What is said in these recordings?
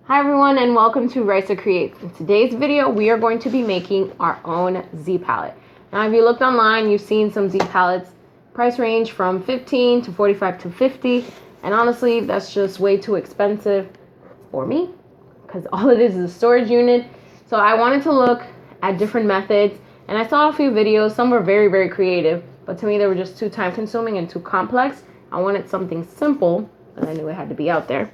Hi everyone and welcome to Rice Creates. In today's video we are going to be making our own Z palette. Now if you looked online you've seen some Z palettes price range from $15 to $45 to $50, and honestly that's just way too expensive for me because all it is a storage unit. So I wanted to look at different methods and I saw a few videos. Some were very creative, but to me they were just too time consuming and too complex. I wanted something simple and I knew it had to be out there.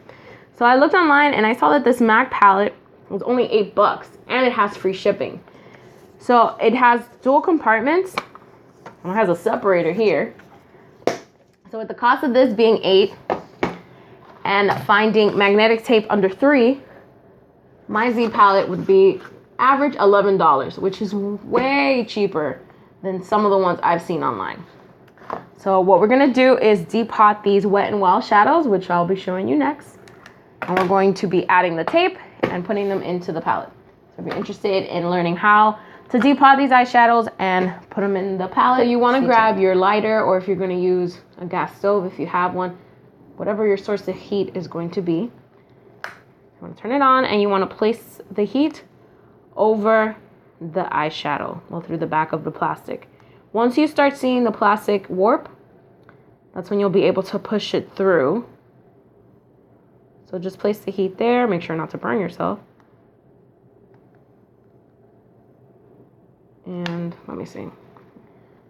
So I looked online and I saw that this MAC palette was only $8 and it has free shipping. So it has dual compartments and it has a separator here. So with the cost of this being $8 and finding magnetic tape under $3, my Z palette would be average $11, which is way cheaper than some of the ones I've seen online. So what we're gonna do is depot these Wet n Wild shadows, which I'll be showing you next. And we're going to be adding the tape and putting them into the palette. So if you're interested in learning how to depot these eyeshadows and put them in the palette, so you want to grab your lighter, or if you're going to use a gas stove, if you have one, whatever your source of heat is going to be. You want to turn it on and you want to place the heat over the eyeshadow, well, through the back of the plastic. Once you start seeing the plastic warp, that's when you'll be able to push it through. So just place the heat there, make sure not to burn yourself. And let me see.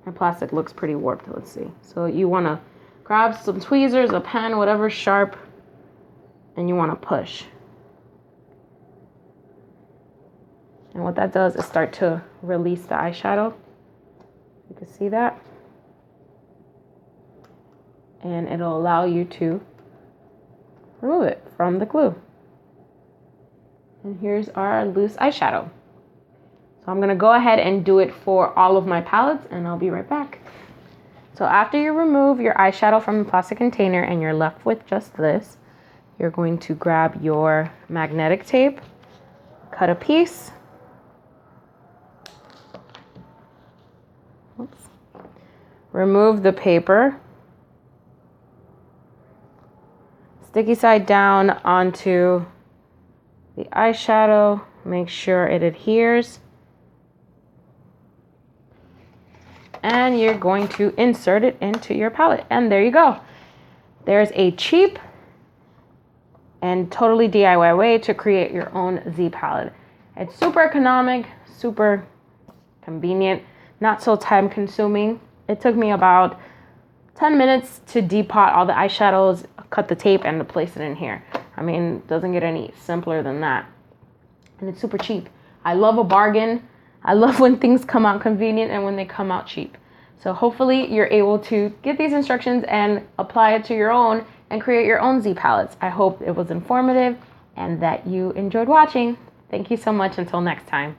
My plastic looks pretty warped, let's see. So you want to grab some tweezers, a pen, whatever sharp, and you want to push. And what that does is start to release the eyeshadow. You can see that. And it'll allow you to remove it from the glue. And here's our loose eyeshadow. So I'm gonna go ahead and do it for all of my palettes and I'll be right back. So after you remove your eyeshadow from the plastic container and you're left with just this, you're going to grab your magnetic tape, cut a piece. Oops. Remove the paper. Sticky side down onto the eyeshadow. Make sure it adheres. And you're going to insert it into your palette. And there you go. There's a cheap and totally DIY way to create your own Z palette. It's super economic, super convenient, not so time consuming. It took me about 10 minutes to depot all the eyeshadows, cut the tape, and to place it in here. I mean, it doesn't get any simpler than that. And it's super cheap. I love a bargain. I love when things come out convenient and when they come out cheap. So hopefully you're able to get these instructions and apply it to your own and create your own Z palettes. I hope it was informative and that you enjoyed watching. Thank you so much. Until next time.